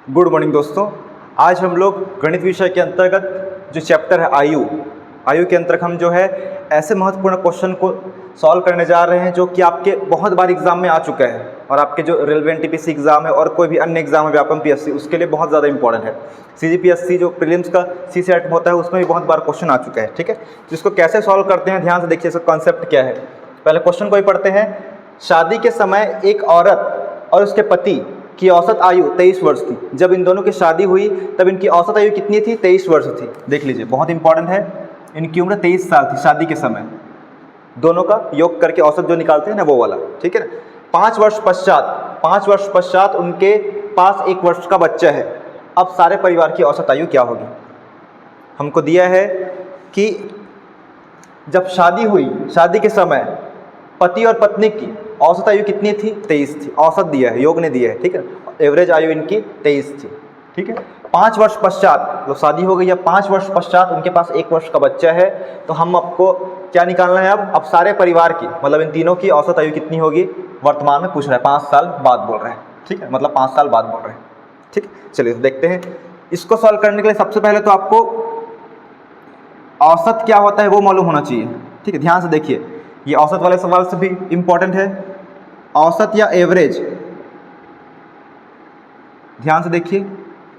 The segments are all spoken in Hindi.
गुड मॉर्निंग दोस्तों। आज हम लोग गणित विषय के अंतर्गत जो चैप्टर है आयु के अंतर्गत हम जो है ऐसे महत्वपूर्ण क्वेश्चन को सॉल्व करने जा रहे हैं जो कि आपके बहुत बार एग्जाम में आ चुका है और आपके जो रेलवे एनटीपीसी एग्जाम है और कोई भी अन्य एग्जाम है व्यापम पीएससी उसके लिए बहुत ज़्यादा इंपॉर्टेंट है। सीजीपीएससी जो प्रीलिम्स का सी सेट होता है उसमें भी बहुत बार क्वेश्चन आ चुका है। ठीक है, जिसको कैसे सॉल्व करते हैं ध्यान से देखिए, इसका कॉन्सेप्ट क्या है। पहले क्वेश्चन को ही पढ़ते हैं। शादी के समय एक औरत और उसके पति की औसत आयु 23 वर्ष थी। जब इन दोनों की शादी हुई तब इनकी औसत आयु कितनी थी? 23 वर्ष थी। देख लीजिए, बहुत इंपॉर्टेंट है। इनकी उम्र 23 साल थी शादी के समय। दोनों का योग करके औसत जो निकालते हैं ना वो वाला, ठीक है ना। 5 वर्ष पश्चात उनके पास 1 वर्ष का बच्चा है। अब सारे परिवार की औसत आयु क्या होगी? हमको दिया है कि जब शादी हुई, शादी के समय पति और पत्नी की औसत आयु कितनी थी? 23 थी। औसत दिया है, योग ने दिया है, ठीक है। एवरेज आयु इनकी 23 थी, ठीक है। 5 वर्ष पश्चात तो शादी हो गई है, 5 वर्ष पश्चात उनके पास 1 वर्ष का बच्चा है। तो हम आपको क्या निकालना है? अब सारे परिवार की, मतलब इन तीनों की औसत आयु कितनी होगी? वर्तमान में पूछ रहा है, 5 साल बाद बोल रहे हैं, ठीक है, मतलब 5 साल बाद बोल रहे हैं, ठीक है। चलिए देखते हैं। इसको सॉल्व करने के लिए सबसे पहले तो आपको औसत क्या होता है वो मालूम होना चाहिए, ठीक है। ध्यान से देखिए, ये औसत वाले सवाल से भी इंपॉर्टेंट है। औसत या एवरेज, ध्यान से देखिए,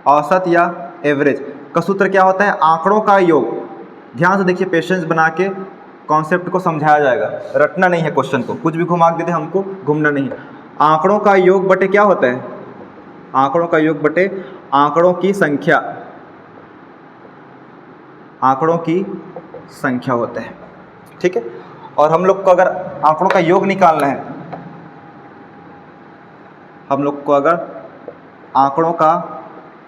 औसत या एवरेज का सूत्र क्या होता है? आंकड़ों का योग। ध्यान से देखिए, पेशेंस बना के कॉन्सेप्ट को समझाया जाएगा, रटना नहीं है क्वेश्चन को, कुछ भी घुमा के देते हमको घूमना नहीं। आंकड़ों का योग बटे क्या होता है? आंकड़ों का योग बटे आंकड़ों की संख्या, आंकड़ों की संख्या होता है, ठीक है। और हम लोग को अगर आंकड़ों का योग निकालना है, हम लोग को अगर आंकड़ों का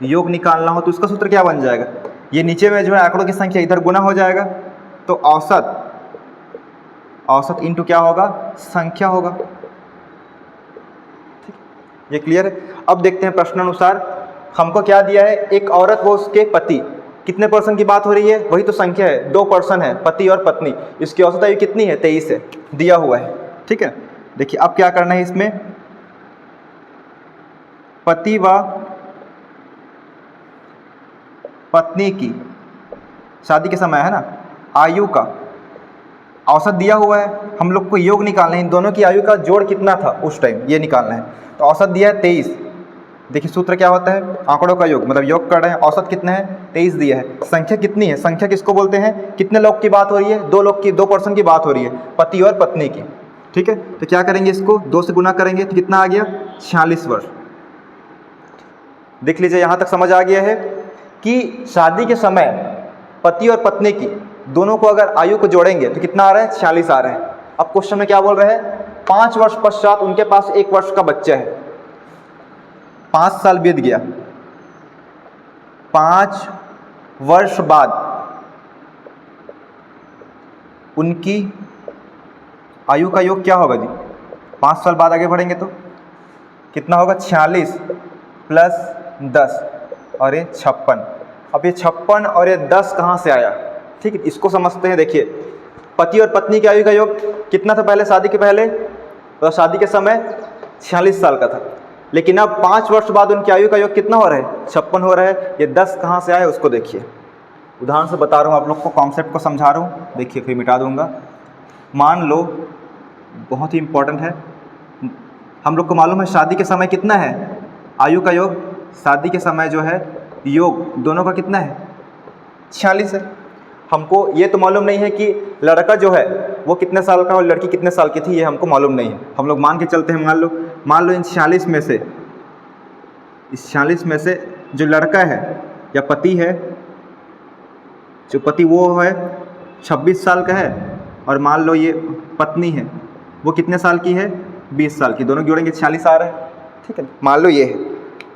योग निकालना हो तो उसका सूत्र क्या बन जाएगा? ये नीचे में जो है आंकड़ों की संख्या इधर गुना हो जाएगा, तो औसत इंटू क्या होगा? संख्या होगा, ठीक। ये क्लियर है। अब देखते हैं प्रश्नानुसार हमको क्या दिया है। एक औरत व उसके पति, कितने पर्सन की बात हो रही है? वही तो संख्या है, 2 पर्सन है, पति और पत्नी। इसकी औसत आयु कितनी है? 23 है, दिया हुआ है, ठीक है। देखिए अब क्या करना है इसमें, पति व पत्नी की शादी के समय है ना, आयु का औसत दिया हुआ है, हम लोग को योग निकालना है। इन दोनों की आयु का जोड़ कितना था उस टाइम, ये निकालना है। तो औसत दिया है 23। देखिए सूत्र क्या होता है? आंकड़ों का योग, मतलब योग कर रहे हैं, औसत कितना है? 23 दिया है। संख्या कितनी है? संख्या किसको बोलते हैं? कितने लोग की बात हो रही है? 2 लोग की, 2 पर्सन की बात हो रही है, पति और पत्नी की, ठीक है। तो क्या करेंगे, इसको 2 से गुना करेंगे तो कितना आ गया? 46 वर्ष। देख लीजिए, यहाँ तक समझ आ गया है कि शादी के समय पति और पत्नी की दोनों को अगर आयु को जोड़ेंगे तो कितना आ रहा है? 46 आ रहा है। अब क्वेश्चन में क्या बोल रहे हैं? 5 वर्ष पश्चात उनके पास 1 वर्ष का बच्चा है। 5 साल बीत गया, 5 वर्ष बाद उनकी आयु का योग क्या होगा जी? 5 साल बाद आगे बढ़ेंगे तो कितना होगा? 46 प्लस 10 और ये 56। अब ये 56 और ये 10 कहाँ से आया? ठीक है, इसको समझते हैं। देखिए, पति और पत्नी की आयु का योग कितना था पहले? शादी के पहले तो शादी के समय 46 साल का था, लेकिन अब 5 वर्ष बाद उनकी आयु का योग कितना हो रहा है? 56 हो रहा है। ये 10 कहाँ से आया उसको देखिए, उदाहरण से बता रहा हूँ आप लोग को, कॉन्सेप्ट को समझा रहा हूँ। देखिए फिर मिटा दूंगा। मान लो, बहुत ही इंपॉर्टेंट है, हम लोग को मालूम है शादी के समय कितना है आयु का योग? शादी के समय जो है योग दोनों का कितना है? 46 है। हमको ये तो मालूम नहीं है कि लड़का जो है वो कितने साल का और लड़की कितने साल की थी, ये हमको मालूम नहीं है। हम लोग मान के चलते हैं, मान लो इन 46 में से, इस 46 में से जो लड़का है या पति है, जो पति वो है 26 साल का है, और मान लो ये पत्नी है वो कितने साल की है? 20 साल की। दोनों जोड़ेंगे 46 आ रहा है, ठीक है। मान लो ये है,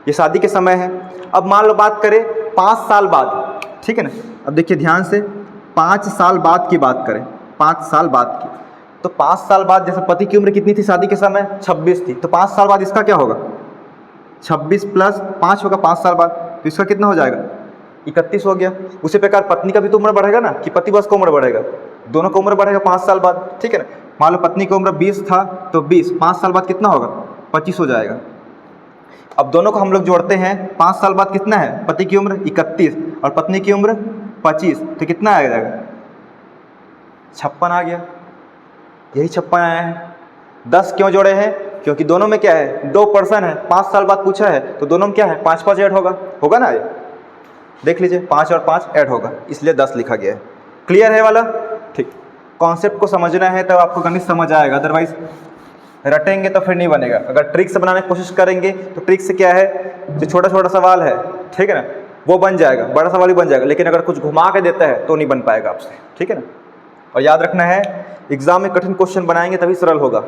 ये शादी के समय है। अब मान लो बात करें 5 साल बाद, ठीक है ना। अब देखिए ध्यान से, 5 साल बाद की बात करें, 5 साल बाद की, तो 5 साल बाद जैसे पति की उम्र कितनी थी शादी के समय? 26 थी। तो 5 साल बाद इसका क्या होगा? 26 प्लस 5 होगा 5 साल बाद, तो इसका कितना हो जाएगा? 31 हो गया। उसी प्रकार पत्नी का भी तो उम्र बढ़ेगा ना, कि पति बस का उम्र बढ़ेगा? दोनों का उम्र बढ़ेगा 5 साल बाद, ठीक है ना। मान लो पत्नी की उम्र 20 था तो 20, 5 साल बाद कितना होगा? 25 हो जाएगा। अब दोनों को हम लोग जोड़ते हैं, 5 साल बाद कितना है, पति की उम्र 31 और पत्नी की उम्र 25, तो कितना आ जाएगा, 56 आ गया। यही 56 आया है। 10 क्यों जोड़े हैं, क्योंकि दोनों में क्या है, 2 पर्सन है, 5 साल बाद पूछा है तो दोनों में क्या है, 5 ऐड होगा ना, ये देख लीजिए 5 और 5 ऐड होगा, इसलिए 10 लिखा गया है। क्लियर है वाला, ठीक। कॉन्सेप्ट को समझना है तब आपको गणित समझ आएगा, अदरवाइज रटेंगे तो फिर नहीं बनेगा। अगर ट्रिक से बनाने की कोशिश करेंगे तो ट्रिक से क्या है, जो छोटा छोटा सवाल है, ठीक है ना, वो बन जाएगा, बड़ा सवाल भी बन जाएगा, लेकिन अगर कुछ घुमा के देता है तो नहीं बन पाएगा आपसे, ठीक है ना। और याद रखना है, एग्जाम में कठिन क्वेश्चन बनाएंगे तभी सरल होगा,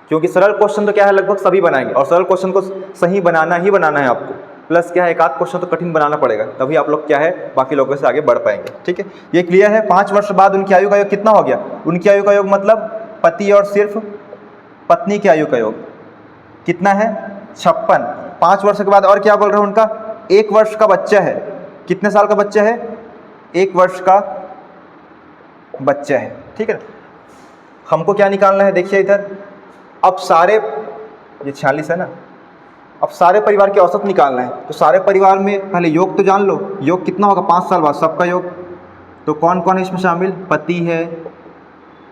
क्योंकि सरल क्वेश्चन तो क्या है लगभग सभी बनाएंगे, और सरल क्वेश्चन को सही बनाना ही बनाना है आपको, प्लस क्या है एक आध क्वेश्चन तो कठिन बनाना पड़ेगा, तभी आप लोग क्या है बाकी लोगों से आगे बढ़ पाएंगे, ठीक है। ये क्लियर है। 5 वर्ष बाद उनकी आयु का योग कितना हो गया, उनकी आयु का योग मतलब पति और सिर्फ पत्नी की आयु का योग कितना है, 56। 5 वर्ष के बाद और क्या बोल रहे हैं, उनका 1 वर्ष का बच्चा है। कितने साल का बच्चा है, 1 वर्ष का बच्चा है, ठीक है ना। हमको क्या निकालना है, देखिए इधर, अब सारे, ये 46 है ना, अब सारे परिवार के औसत निकालना है, तो सारे परिवार में पहले योग तो जान लो, योग कितना होगा 5 साल बाद सबका योग, तो कौन कौन है इसमें शामिल, पति है,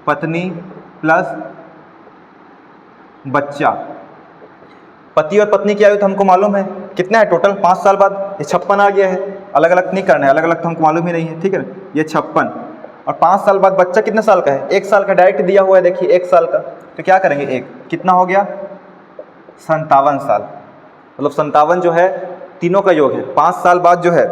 पत्नी प्लस बच्चा। पति और पत्नी की आयु तो हमको मालूम है कितना है टोटल 5 साल बाद, ये 56 आ गया है, अलग अलग नहीं करना है, अलग अलग तो हमको मालूम ही नहीं है, ठीक है ना, ये 56। और 5 साल बाद बच्चा कितने साल का है, 1 साल का, डायरेक्ट दिया हुआ है देखिए 1 साल का, तो क्या करेंगे, 1 कितना हो गया, 57 साल, मतलब 57 जो है तीनों का योग है। 5 साल बाद जो है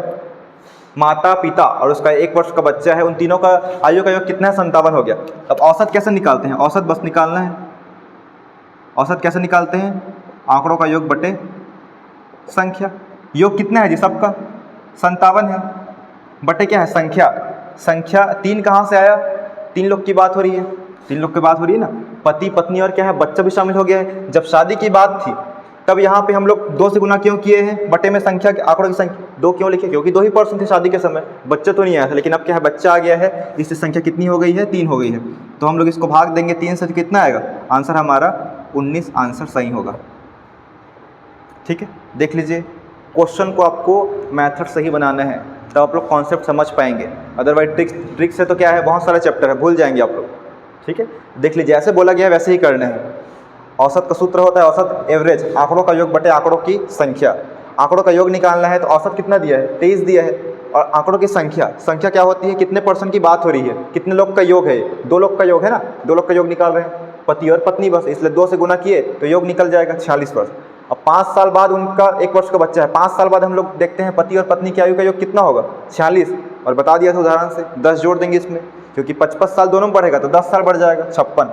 माता पिता और उसका 1 वर्ष का बच्चा है, उन तीनों का आयु का योग कितना है, 57 हो गया। अब औसत कैसे निकालते हैं, औसत बस निकालना है। औसत कैसे निकालते हैं, आंकड़ों का योग बटे संख्या। योग कितना है जी सबका, 57 है, बटे क्या है संख्या, संख्या 3 कहाँ से आया, 3 लोग की बात हो रही है, 3 लोग की बात हो रही है ना, पति पत्नी और क्या है बच्चा भी शामिल हो गया है। जब शादी की बात थी तब यहाँ पे हम लोग 2 से गुना क्यों किए हैं, बटे में संख्या के आंकड़ों की संख्या 2 क्यों लिखे, क्योंकि 2 ही पर्सन थे शादी के समय, बच्चा तो नहीं आया था, लेकिन अब क्या है बच्चा आ गया है, इससे संख्या कितनी हो गई है, 3 हो गई है। तो हम लोग इसको भाग देंगे 3 से, तो कितना आएगा, आंसर हमारा 19 आंसर सही होगा, ठीक है। देख लीजिए, क्वेश्चन को आपको मेथड सही बनाना है तब आप लोग कॉन्सेप्ट समझ पाएंगे, अदरवाइज ट्रिक से तो क्या है बहुत सारा चैप्टर है, भूल जाएंगे आप लोग, ठीक है। देख लीजिए, जैसे बोला गया है वैसे ही करना है। औसत का सूत्र होता है औसत एवरेज, आंकड़ों का योग बटे आंकड़ों की संख्या। आंकड़ों का योग निकालना है तो औसत कितना दिया है, 23 दिया है, और आंकड़ों की संख्या, संख्या क्या होती है, कितने पर्सन की बात हो रही है, कितने लोग का योग है, 2 लोग का योग है ना, 2 लोग का योग निकाल रहे हैं, पति और पत्नी बस, इसलिए 2 से गुना किए तो योग निकल जाएगा 46 वर्ष। अब 5 साल बाद उनका 1 वर्ष का बच्चा है, 5 साल बाद हम लोग देखते हैं पति और पत्नी की आयु का योग कितना होगा, 46, और बता दिया था उदाहरण से, 10 जोड़ देंगे इसमें, क्योंकि 55 साल दोनों में बढ़ेगा तो 10 साल बढ़ जाएगा, 56।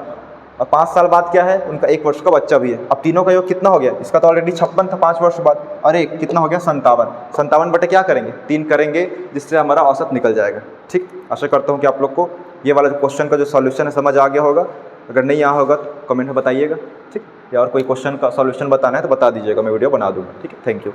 और 5 साल बाद क्या है, उनका 1 वर्ष का बच्चा भी है। अब तीनों का योग कितना हो गया, इसका तो ऑलरेडी 56 था 5 वर्ष बाद, और एक कितना हो गया 57। 57 बटे क्या करेंगे, 3 करेंगे, जिससे हमारा औसत निकल जाएगा, ठीक। आशा करता हूँ कि आप लोग को ये वाला क्वेश्चन का जो सॉल्यूशन है समझ आ गया होगा। अगर नहीं आया होगा तो कमेंट में बताइएगा, ठीक। या और कोई क्वेश्चन का सॉल्यूशन बताना है तो बता दीजिएगा, मैं वीडियो बना दूँगा, ठीक है। Thank you.